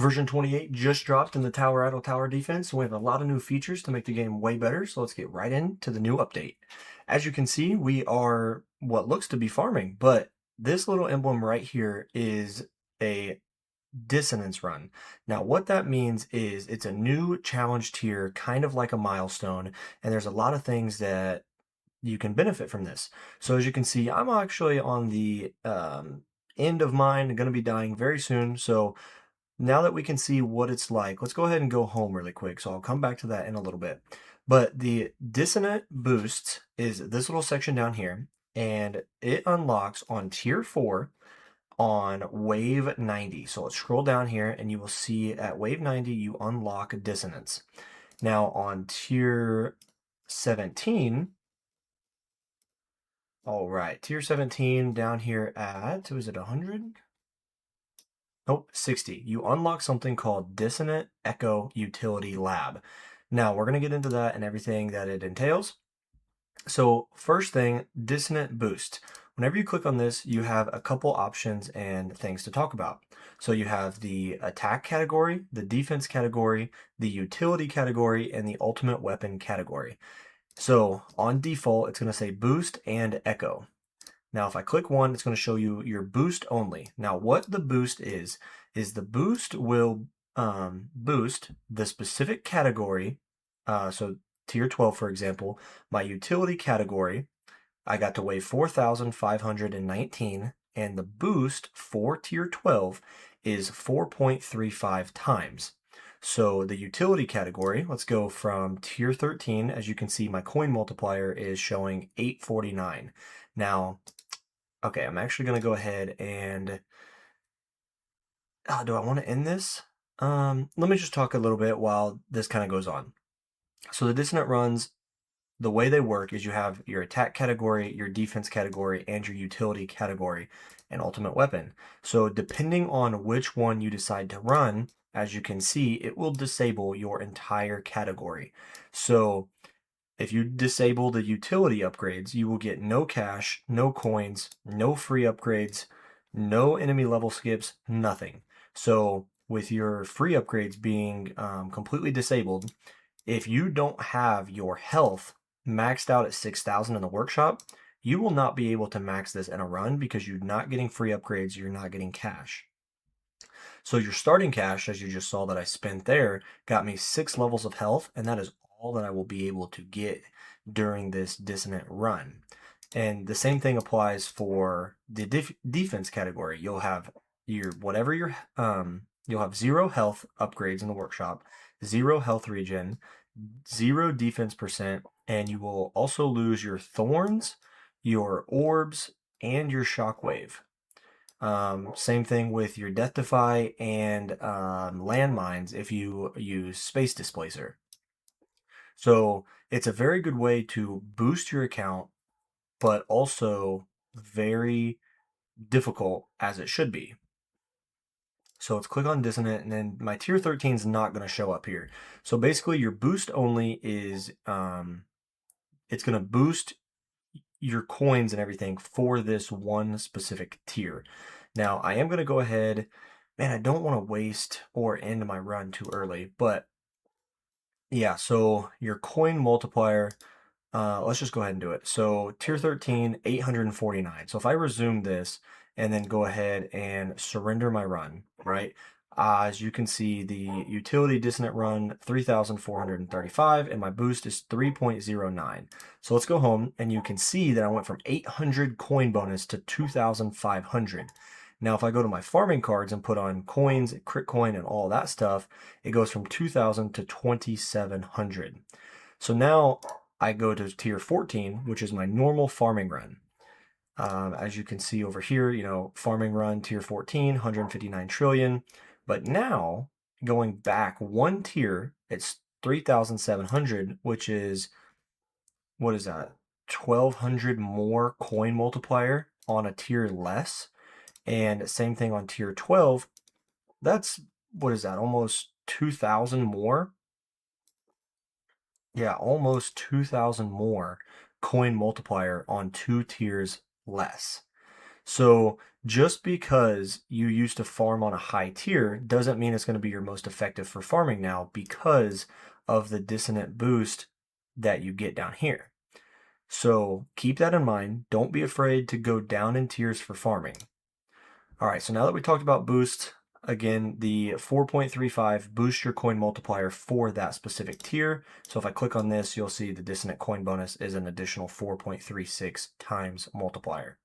Version 28 just dropped in the Tower Idle Tower defense. We have a lot of new features to make the game way better, so let's get right into the new update. As you can see, we are what looks to be farming, but this little emblem right here is a dissonance run. Now, what that means is it's a new challenge tier, kind of like a milestone, and there's a lot of things that you can benefit from this. So as you can see, I'm actually on the end of mine, going to be dying very soon, so now that we can see what it's like, let's go ahead and go home really quick. So I'll come back to that in a little bit. But the Dissonant boost is this little section down here, and it unlocks on tier 4 on wave 90. So let's scroll down here and you will see at wave 90 you unlock dissonance. Now on tier 17, all right, tier 17 down here at, was it 100? Nope, 60. You unlock something called Dissonant Echo Utility Lab. Now, we're going to get into that and everything that it entails. So first thing, Dissonant Boost. Whenever you click on this, you have a couple options and things to talk about. So you have the attack category, the defense category, the utility category, and the ultimate weapon category. So on default, it's going to say Boost and Echo. Now, if I click one, it's going to show you your boost only. Now, what the boost is the boost will boost the specific category. So tier 12, for example, my utility category, I got to wave 4,519, and the boost for tier 12 is 4.35 times. So the utility category, let's go from tier 13. As you can see, my coin multiplier is showing 849. Now, okay, I'm actually going to go ahead and... do I want to end this? Let me just talk a little bit while this kind of goes on. So the dissonant runs, the way they work is you have your attack category, your defense category, and your utility category and ultimate weapon. So depending on which one you decide to run, as you can see, it will disable your entire category. So if you disable the utility upgrades, you will get no cash, no coins, no free upgrades, no enemy level skips, nothing. So with your free upgrades being completely disabled, if you don't have your health maxed out at 6,000 in the workshop, you will not be able to max this in a run because you're not getting free upgrades, you're not getting cash. So your starting cash, as you just saw that I spent there, got me 6 levels of health, and that is all that I will be able to get during this dissonant run. And the same thing applies for the defense category. You'll have your whatever your you'll have 0 health upgrades in the workshop, 0 health regen, 0 defense percent, and you will also lose your thorns, your orbs, and your shockwave. Same thing with your Death Defy and landmines if you use Space Displacer. So it's a very good way to boost your account, but also very difficult as it should be. So let's click on Dissonant, and then my tier 13 is not going to show up here. So basically your boost only is, it's going to boost your coins and everything for this one specific tier. Now, I am going to go ahead, man, I don't want to waste or end my run too early, but yeah, so your coin multiplier, let's just go ahead and do it. So tier 13, 849. So if I resume this and then go ahead and surrender my run, right? As you can see, the utility dissonant run 3,435 and my boost is 3.09. So let's go home and you can see that I went from 800 coin bonus to 2,500. Now, if I go to my farming cards and put on coins, crit coin, and all that stuff, it goes from 2,000 to 2,700. So now I go to tier 14, which is my normal farming run. As you can see over here, you know, farming run tier 14, 159 trillion. But now, going back one tier, it's 3,700, which is, what is that? 1,200 more coin multiplier on a tier less. And same thing on tier 12. That's, what is that? Almost 2,000 more. Yeah, almost 2,000 more coin multiplier on 2 tiers less. So Just because you used to farm on a high tier doesn't mean it's going to be your most effective for farming now because of the dissonant boost that you get down here. So keep that in mind. Don't be afraid to go down in tiers for farming. All right, so now that we talked about boost, again, the 4.35 boosts your coin multiplier for that specific tier. So if I click on this, you'll see the dissonant coin bonus is an additional 4.36 times multiplier.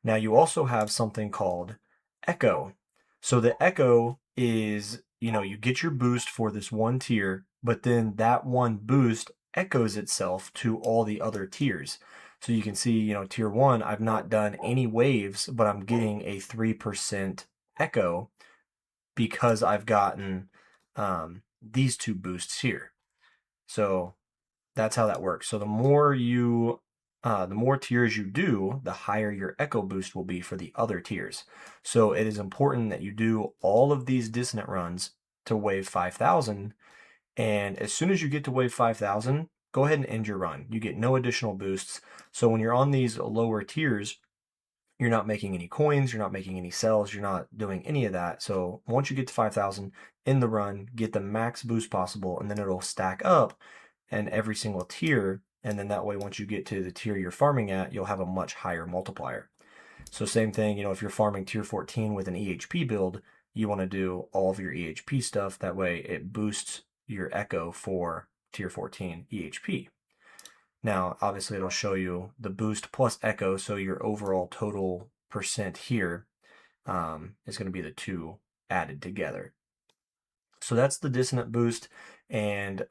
Now you also have something called echo. So the echo is, you get your boost for this one tier, but then that one boost echoes itself to all the other tiers. So you can see, tier one, I've not done any waves, but I'm getting a 3% echo because I've gotten these two boosts here. So that's how that works. So the more tiers you do, the higher your echo boost will be for the other tiers. So it is important that you do all of these dissonant runs to wave 5,000. And as soon as you get to wave 5,000, go ahead and end your run. You get no additional boosts. So when you're on these lower tiers, you're not making any coins, you're not making any cells, you're not doing any of that. So once you get to 5,000, end the run, get the max boost possible, and then it'll stack up and every single tier. And then that way, once you get to the tier you're farming at, you'll have a much higher multiplier. So same thing, if you're farming tier 14 with an EHP build, you want to do all of your EHP stuff. That way it boosts your echo for tier 14 EHP. Now, obviously it'll show you the boost plus echo, so your overall total percent here is going to be the two added together. So that's the dissonant boost and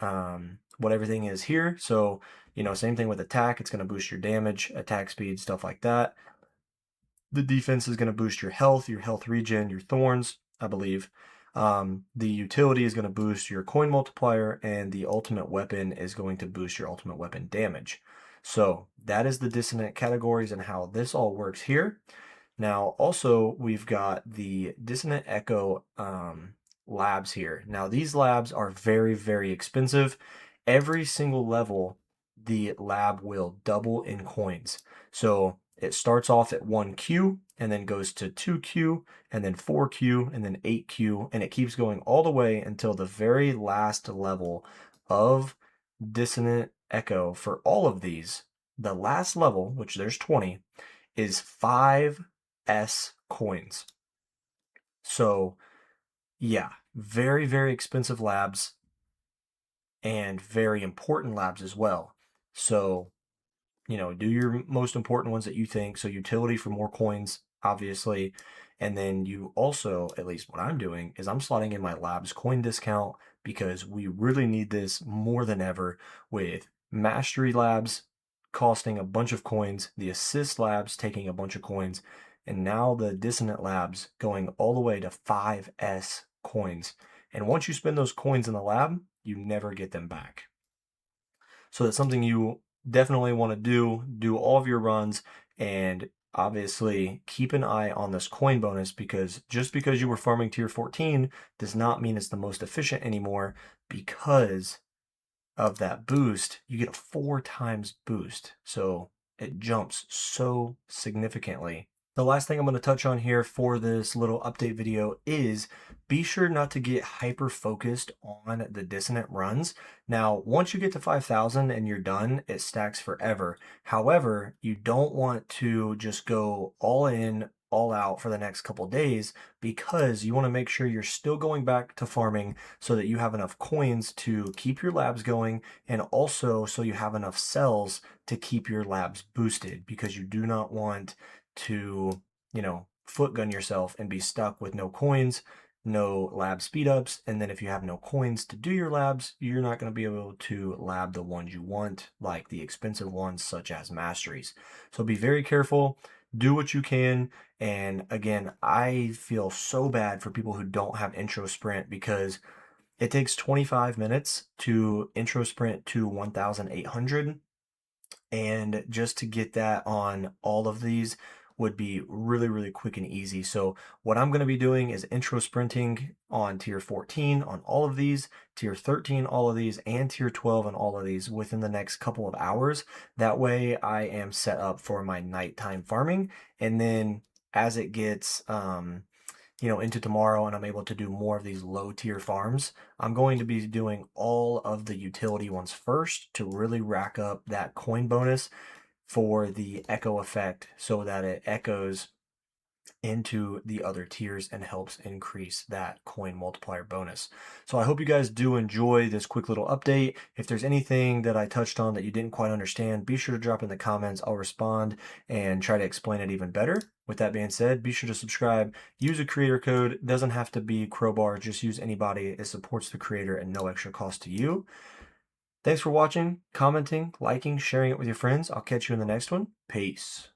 what everything is here. So, same thing with attack. It's going to boost your damage, attack speed, stuff like that. The defense is going to boost your health regen, your thorns, I believe. The utility is going to boost your coin multiplier, and the ultimate weapon is going to boost your ultimate weapon damage. So that is the dissonant categories and how this all works here. Now, also, we've got the dissonant echo labs here. Now, these labs are very, very expensive. Every single level, the lab will double in coins. So it starts off at 1Q and then goes to 2Q and then 4Q and then 8Q, and it keeps going all the way until the very last level of dissonant echo for all of these. The last level, which there's 20, is 5S coins. So yeah, very, very expensive labs and very important labs as well. So, do your most important ones that you think. So utility for more coins, obviously. And then you also, at least what I'm doing, is I'm slotting in my labs coin discount because we really need this more than ever with mastery labs costing a bunch of coins, the assist labs taking a bunch of coins, and now the dissonant labs going all the way to 5S coins. And once you spend those coins in the lab, you never get them back. So that's something you definitely want to do all of your runs, and obviously keep an eye on this coin bonus, because just because you were farming tier 14 does not mean it's the most efficient anymore. Because of that boost, you get a 4 times boost. So it jumps so significantly. The last thing I'm going to touch on here for this little update video is be sure not to get hyper focused on the dissonant runs. Now, once you get to 5,000 and you're done, it stacks forever. However, you don't want to just go all in, all out for the next couple days, because you want to make sure you're still going back to farming so that you have enough coins to keep your labs going, and also so you have enough cells to keep your labs boosted, because you do not want to, foot gun yourself and be stuck with no coins, no lab speed ups. And then if you have no coins to do your labs, you're not going to be able to lab the ones you want, like the expensive ones such as masteries. So be very careful, do what you can. And again, I feel so bad for people who don't have intro sprint, because it takes 25 minutes to intro sprint to 1,800. And just to get that on all of these would be really, really quick and easy. So what I'm going to be doing is intro sprinting on tier 14 on all of these, tier 13 all of these, and tier 12 on all of these within the next couple of hours. That way I am set up for my nighttime farming. And then as it gets into tomorrow and I'm able to do more of these low tier farms, I'm going to be doing all of the utility ones first to really rack up that coin bonus for the echo effect so that it echoes into the other tiers and helps increase that coin multiplier bonus. So I hope you guys do enjoy this quick little update. If there's anything that I touched on that you didn't quite understand, be sure to drop in the comments. I'll respond and try to explain it even better. With that being said, be sure to subscribe, use a creator code. It doesn't have to be Crowbar, just use anybody. It supports the creator and no extra cost to you. Thanks for watching, commenting, liking, sharing it with your friends. I'll catch you in the next one. Peace.